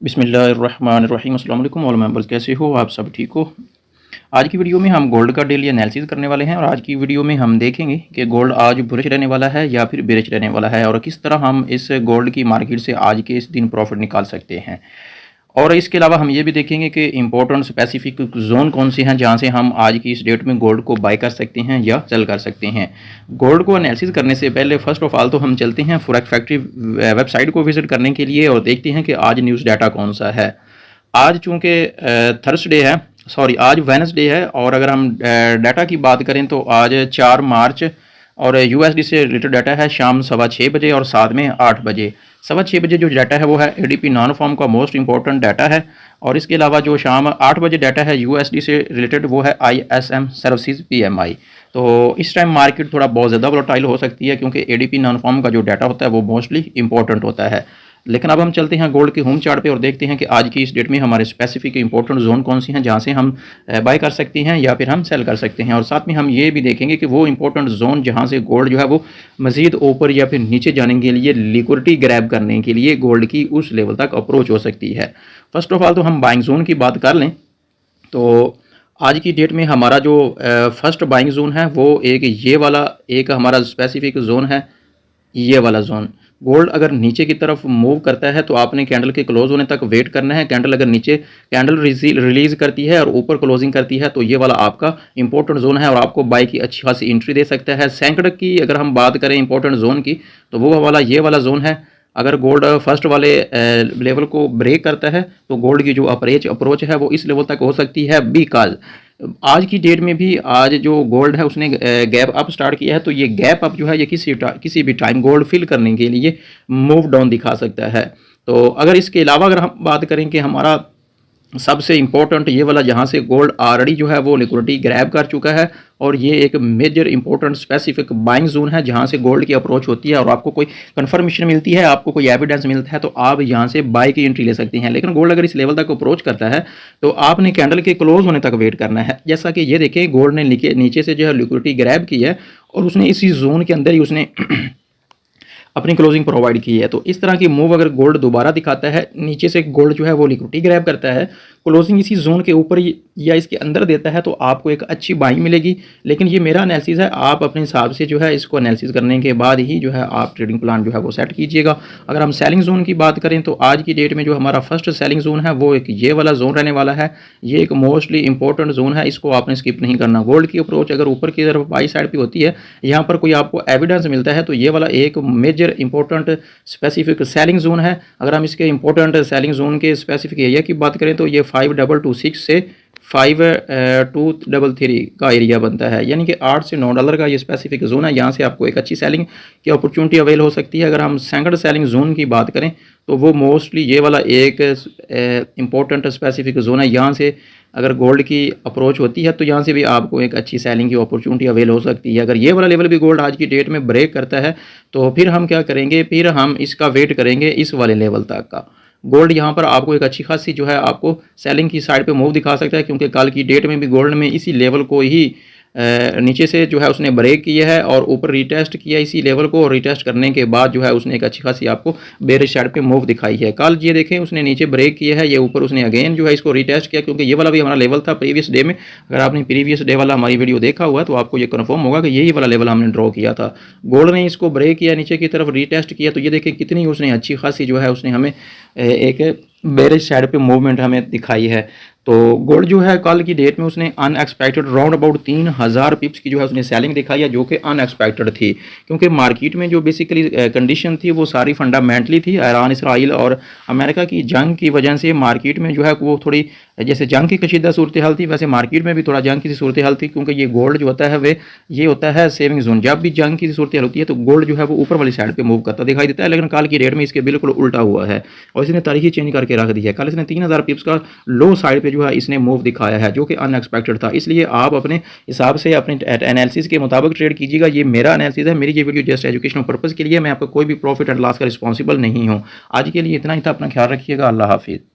बिस्मिल्लाहिर्रहमानिर्रहीम। अस्सलाम वालेकुम ऑल मेंबर्स, कैसे हो आप सब? ठीक हो? आज की वीडियो में हम गोल्ड का डेली एनालिसिस करने वाले हैं और आज की वीडियो में हम देखेंगे कि गोल्ड आज बुलिश रहने वाला है या फिर बेरिश रहने वाला है और किस तरह हम इस गोल्ड की मार्केट से आज के इस दिन प्रॉफिट निकाल सकते हैं। और इसके अलावा हम ये भी देखेंगे कि इंपॉर्टेंट स्पेसिफिक जोन कौन से हैं जहां से हम आज की इस डेट में गोल्ड को बाय कर सकते हैं या सेल कर सकते हैं। गोल्ड को एनालिसिस करने से पहले फर्स्ट ऑफ ऑल तो हम चलते हैं फॉरेक्स फैक्ट्री वेबसाइट को विजिट करने के लिए और देखते हैं कि आज न्यूज़ डाटा कौन सा है। आज चूँकि थर्सडे है, सॉरी आज वेडनेसडे है और अगर हम डाटा की बात करें तो आज 4 मार्च और यूएसडी से रिलेटेड डाटा है शाम 6:15 बजे और साथ में 8 बजे। 6:15 जो डाटा है वो है एडीपी नॉन फॉर्म का मोस्ट इंपॉर्टेंट डाटा है और इसके अलावा जो शाम 8 बजे डाटा है यूएसडी से रिलेटेड वो है आईएसएम सर्विसेज पीएमआई। तो इस टाइम मार्केट थोड़ा बहुत ज़्यादा वोलेटाइल हो सकती है क्योंकि एडीपी नॉन फॉर्म का जो डाटा होता है वो मोस्टली इंपॉर्टेंट होता है। लेकिन अब हम चलते हैं गोल्ड के होम चार्ट पे और देखते हैं कि आज की इस डेट में हमारे स्पेसिफिक इंपॉर्टेंट जोन कौन सी हैं जहां से हम बाय कर सकते हैं या फिर हम सेल कर सकते हैं। और साथ में हम ये भी देखेंगे कि वो इंपॉर्टेंट जोन जहां से गोल्ड जो है वो मजीद ऊपर या फिर नीचे जाने के लिए लिक्विडिटी ग्रैब करने के लिए गोल्ड की उस लेवल तक अप्रोच हो सकती है। फर्स्ट ऑफ ऑल तो हम बाइंग जोन की बात कर लें तो आज की डेट में हमारा जो फर्स्ट बाइंग जोन है वो ये वाला एक हमारा स्पेसिफिक जोन है। ये वाला जोन गोल्ड अगर नीचे की तरफ मूव करता है तो आपने कैंडल के क्लोज होने तक वेट करना है। कैंडल अगर नीचे कैंडल रिलीज करती है और ऊपर क्लोजिंग करती है तो ये वाला आपका इंपॉर्टेंट जोन है और आपको बाय की अच्छी खासी एंट्री दे सकता है। सैंकड़ की अगर हम बात करें इंपॉर्टेंट जोन की तो वो वाला ये वाला जोन है। अगर गोल्ड फर्स्ट वाले लेवल को ब्रेक करता है तो गोल्ड की जो अप्रोच है वो इस लेवल तक हो सकती है। बिकॉज आज की डेट में भी आज जो गोल्ड है उसने गैप अप स्टार्ट किया है तो ये गैप अप जो है ये किसी भी टाइम गोल्ड फिल करने के लिए मूव डाउन दिखा सकता है। तो अगर इसके अलावा अगर हम बात करें कि हमारा सबसे इंपॉर्टेंट ये वाला जहाँ से गोल्ड ऑलरेडी जो है वो लिक्विडिटी ग्रैब कर चुका है और ये एक major important specific buying zone है जहाँ से गोल्ड की अप्रोच होती है और आपको कोई कंफर्मेशन मिलती है, आपको कोई एविडेंस मिलता है तो आप यहाँ से बाय की एंट्री ले सकते हैं। लेकिन गोल्ड अगर इस लेवल तक अप्रोच करता है तो आपने कैंडल के क्लोज होने तक वेट करना है। जैसा कि ये देखें गोल्ड ने नीचे से जो है लिक्विडिटी ग्रैब की है और उसने इसी जोन के अंदर ही उसने अपनी क्लोजिंग प्रोवाइड की है। तो इस तरह की मूव अगर गोल्ड दोबारा दिखाता है, नीचे से गोल्ड जो है वो लिक्विडिटी ग्रैब करता है, क्लोजिंग इसी जोन के ऊपर या इसके अंदर देता है तो आपको एक अच्छी बाइंग मिलेगी। लेकिन ये मेरा एनालिसिस है, आप अपने हिसाब से जो है इसको एनालिसिस करने के बाद ही जो है आप ट्रेडिंग प्लान जो है वो सेट कीजिएगा। अगर हम सेलिंग जोन की बात करें तो आज की डेट में जो हमारा फर्स्ट सेलिंग जोन है वो एक ये वाला जोन रहने वाला है। ये एक मोस्टली इंपॉर्टेंट जोन है, इसको आपने स्किप नहीं करना। गोल्ड की अप्रोच अगर ऊपर की तरफ बाई साइड पर होती है, यहाँ पर कोई आपको एविडेंस मिलता है तो ये वाला एक major important specific selling zone है। अगर हम इसके इंपॉर्टेंट सेलिंग जोन के स्पेसिफिक एरिया की बात करें तो ये 5226 से 5233 का एरिया बनता है, यानी कि $8 से $9 का ये स्पेसिफिक जोन है। यहाँ से आपको एक अच्छी सेलिंग की अपॉर्चुनिटी अवेल हो सकती है। अगर हम सैंकड़ सेलिंग जोन की बात करें तो वो मोस्टली ये वाला एक इंपॉर्टेंट स्पेसिफिक जोन है। यहाँ से अगर गोल्ड की अप्रोच होती है तो यहाँ से भी आपको एक अच्छी सेलिंग की अपॉर्चुनिटी अवेल हो सकती है। अगर ये वाला लेवल भी गोल्ड आज की डेट में ब्रेक करता है तो फिर हम क्या करेंगे, फिर हम इसका वेट करेंगे इस वाले लेवल तक का। गोल्ड यहाँ पर आपको एक अच्छी खासी जो है आपको सेलिंग की साइड पे मूव दिखा सकता है क्योंकि कल की डेट में भी गोल्ड में इसी लेवल को ही नीचे से जो है उसने ब्रेक किया है और ऊपर रिटेस्ट किया इसी लेवल को, और रिटेस्ट करने के बाद जो है उसने एक अच्छी खासी आपको बेरिश साइड पे मूव दिखाई है। कल ये देखें उसने नीचे ब्रेक किया है, ये ऊपर उसने अगेन जो है इसको रिटेस्ट किया क्योंकि ये वाला भी हमारा लेवल था प्रीवियस डे में। अगर आपने प्रीवियस डे वाला हमारी वीडियो देखा हुआ तो आपको ये कन्फर्म होगा कि यही वाला लेवल हमने ड्रॉ किया था। गोल्ड ने इसको ब्रेक किया, नीचे की तरफ रिटेस्ट किया तो ये देखें कितनी उसने अच्छी खासी जो है उसने हमें एक बेरिश साइड पे मूवमेंट हमें दिखाई है। तो गोल्ड जो है कल की डेट में उसने अनएक्सपेक्टेड राउंड अबाउट 3000 पिप्स की जो है उसने सेलिंग दिखाई है जो कि अनएक्सपेक्टेड थी क्योंकि मार्केट में जो बेसिकली कंडीशन थी वो सारी फंडामेंटली थी। ईरान इसराइल और अमेरिका की जंग की वजह से मार्केट में जो है वो थोड़ी जैसे जंग की कशीदा सूरत हाल थी वैसे मार्केट में भी थोड़ा जंग की सूरत हाल थी क्योंकि ये गोल्ड जो होता है वे ये होता है सेविंग जोन। जब भी जंग की सूरत हाल होती है तो गोल्ड जो है वो ऊपर वाली साइड पे मूव करता दिखाई देता है, लेकिन कल की डेट में इसके बिल्कुल उल्टा हुआ है और इसने तारीख चेंज करके रख दी है। कल इसने 3000 पिप्स का लो साइड पे जो है इसने मूव दिखाया है जो कि अनएक्सपेक्टेड था। इसलिए आप अपने हिसाब से अपने एनालिसिस के मुताबिक ट्रेड कीजिएगा। ये मेरा एनालिसिस है, मेरी ये वीडियो जस्ट एजुकेशनल पर्पज़ के लिए, मैं आपका कोई भी प्रॉफिट एंड लॉस का रिस्पॉन्सिबल नहीं हूँ। आज के लिए इतना ही था, अपना ख्याल रखिएगा। अल्लाह हाफिज़।